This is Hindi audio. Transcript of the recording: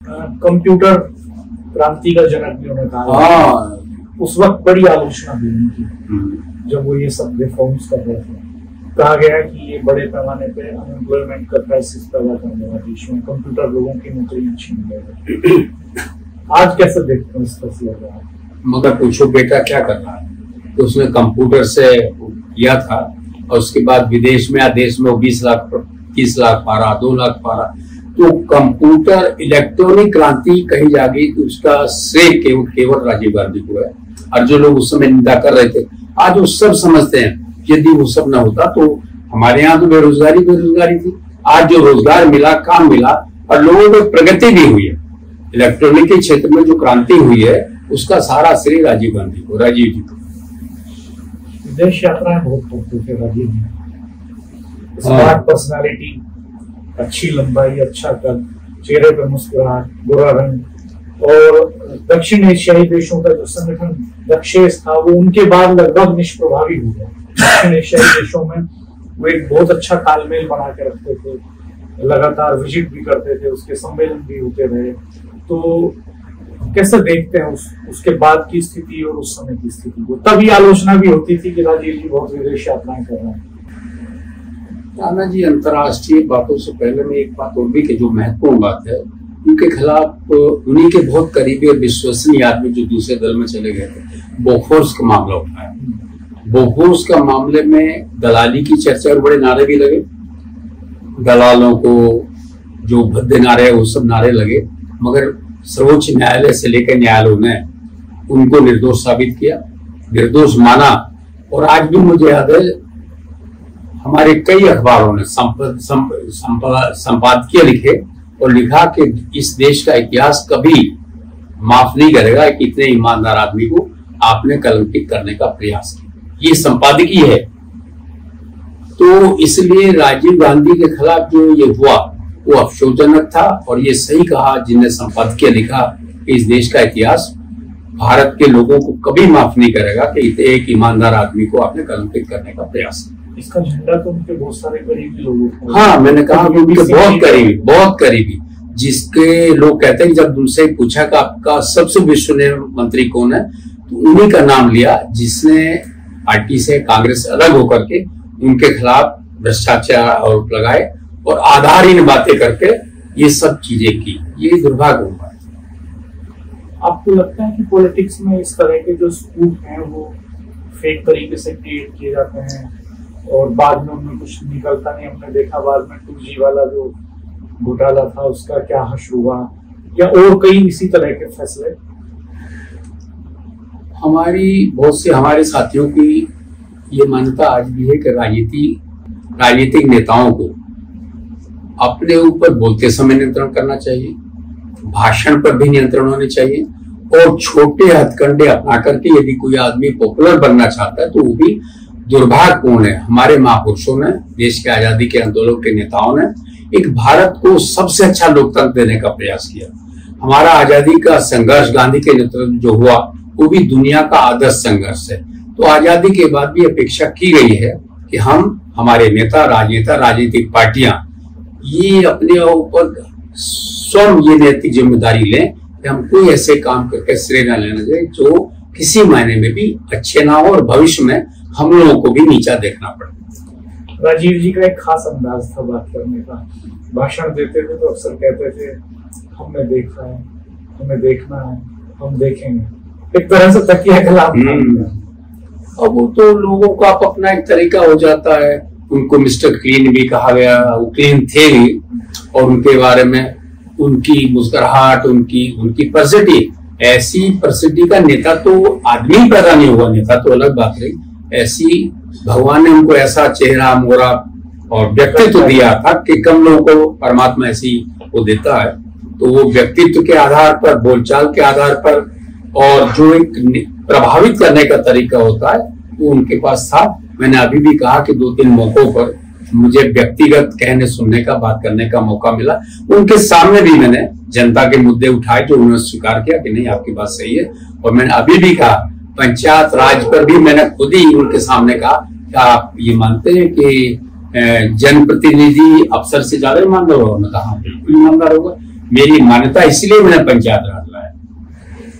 कंप्यूटर क्रांति का जनक भी उन्हें कहा। हाँ, उस वक्त बड़ी आलोचना हुई उनकी जब वो ये सब रिफॉर्म्स कर रहे थे। कहा गया कि ये बड़े पैमाने पे अनएम्प्लॉयमेंट का क्राइसिस पैदा करने वाला देश में कंप्यूटर लोगों की नौकरियां छीन लेगा। आज कैसे देखते हैं इस फैसले को? मगर पूछो बेटा क्या कर रहा है, तो उसने कंप्यूटर से किया था और उसके बाद विदेश में या देश में 20 लाख 30 लाख पा रहा, 2 लाख पा रहा। तो कंप्यूटर इलेक्ट्रॉनिक क्रांति कही जाएगी तो उसका श्रेय केवल राजीव गांधी को है। और जो लोग उस समय निंदा कर रहे थे आज वो सब समझते हैं यदि वो सब न होता तो हमारे यहाँ तो बेरोजगारी थी। आज जो रोजगार मिला, काम मिला और लोगों को प्रगति भी हुई है। इलेक्ट्रॉनिक के क्षेत्र में जो क्रांति हुई है उसका सारा श्रेय राजीव गांधी को, राजीव जी को। विदेश यात्राएं बहुत करते थे राजीव जी। स्मार्ट पर्सनालिटी, अच्छी लंबाई, अच्छा कद, चेहरे पर मुस्कुराहट, गोरा रंग और दक्षिण एशियाई देशों का जो संगठन दक्षेस था वो उनके बाद लगभग निष्प्रभावी हो गया। दक्षिण एशियाई देशों में वो एक बहुत अच्छा तालमेल बना के रखते थे, लगातार विजिट भी करते थे, उसके सम्मेलन भी होते रहे। तो कैसे देखते हैं उसके बाद की स्थिति और उस समय की स्थिति को? तभी आलोचना भी होती थी कि राजीव जी बहुत विदेश यात्राएं कर रहे हैं। राणा जी, अंतर्राष्ट्रीय बातों से पहले में एक बात और भी कि जो महत्वपूर्ण बात है, उनके खिलाफ उन्हीं के बहुत करीबी और विश्वसनीय आदमी जो दूसरे दल में चले गए थे, बोफोर्स का मामला उठाया। बोफोर्स का मामले में दलाली की चर्चा और बड़े नारे भी लगे, दलालों को जो भद्दे नारे वो सब नारे लगे, मगर सर्वोच्च न्यायालय से लेकर न्यायालयों ने उनको निर्दोष साबित किया, निर्दोष माना। और आज भी मुझे याद है हमारे कई अखबारों ने संपादकीय लिखे और लिखा कि इस देश का इतिहास कभी माफ नहीं करेगा कि इतने ईमानदार आदमी को आपने कलंकित करने का प्रयास किया। ये संपादकीय है। तो इसलिए राजीव गांधी के खिलाफ जो ये हुआ वो अफसोसजनक था और ये सही कहा जिन्हें संपादकीय लिखा कि इस देश का इतिहास भारत के लोगों को कभी माफ नहीं करेगा कि एक ईमानदार आदमी को आपने कलंकित करने का प्रयास किया। इसका झंडा तो उनके बहुत सारे करीबी लोगों को, हाँ मैंने कहा कि उनके बहुत करीबी जिसके लोग कहते हैं कि जब उनसे पूछा कि आपका सबसे विश्वसनीय मंत्री कौन है तो उन्हीं का नाम लिया जिसने पार्टी से कांग्रेस अलग होकर के उनके खिलाफ भ्रष्टाचार आरोप लगाए और आधारहीन बातें करके ये सब चीजें की। ये दुर्भाग्य हुआ। आपको लगता है कि पॉलिटिक्स में इस तरह के जो स्कूप हैं वो फेक तरीके से क्रिएट किए जाते हैं और बाद में उनमें कुछ निकलता नहीं? हमने देखा बाद में 2G वाला जो घोटाला था उसका क्या हश्र हुआ, या और कई इसी तरह के फैसले। बहुत से हमारे साथियों की ये मान्यता आज भी है कि राजनीतिक नेताओं को अपने ऊपर बोलते समय नियंत्रण करना चाहिए, भाषण पर भी नियंत्रण होने चाहिए और छोटे हथकंडे अपना करके यदि कोई आदमी पॉपुलर बनना चाहता है तो वो भी दुर्भाग्यपूर्ण है। हमारे महापुरुषों ने, देश के आजादी के आंदोलन के नेताओं ने एक भारत को सबसे अच्छा लोकतंत्र देने का प्रयास किया। हमारा आजादी का संघर्ष गांधी के नेतृत्व जो हुआ वो भी दुनिया का आदर्श संघर्ष है। तो आजादी के बाद भी अपेक्षा की गई है कि हमारे नेता, राजनेता, राजनीतिक पार्टियां ये अपने ऊपर स्वयं ये नैतिक जिम्मेदारी लें कि हम कोई ऐसे काम करके श्रेय न लेना चाहिए जो किसी मायने में भी अच्छे ना हो और भविष्य में हम लोगों को भी नीचा देखना पड़े। राजीव जी का एक खास अंदाज था बात करने का। भाषण देते थे तो अक्सर कहते थे हमने देखा है, हमें देखना है, हम देखेंगे। एक तरह से तकिया कलाम। अब वो तो लोगों का अपना एक तरीका हो जाता है। उनको मिस्टर क्लीन भी कहा गया, वो क्लीन थे भी, और उनके बारे में उनकी मुस्कुराहट, उनकी पर्सनैलिटी, ऐसी पर्सनैलिटी का नेता तो आदमी पैदा नहीं हुआ, नेता तो अलग बात रही। ऐसी भगवान ने उनको ऐसा चेहरा मोहरा और व्यक्तित्व दिया था कि कम लोगों को परमात्मा ऐसी वो देता है। तो वो व्यक्तित्व के आधार पर, बोलचाल के आधार पर और जो एक प्रभावित करने का तरीका होता है वो उनके पास था। मैंने अभी भी कहा कि 2-3 मौकों पर मुझे व्यक्तिगत कहने सुनने का, बात करने का मौका मिला। उनके सामने भी मैंने जनता के मुद्दे उठाए जो उन्होंने स्वीकार किया कि नहीं आपकी बात सही है। और मैंने अभी भी कहा पंचायत राज पर भी मैंने खुद ही उनके सामने कहा क्या आप ये मानते हैं कि जनप्रतिनिधि अफसर से ज्यादा ईमानदार होगा? उन्होंने कहा बिल्कुल ईमानदार होगा। मेरी मान्यता, इसलिए मैंने पंचायत राज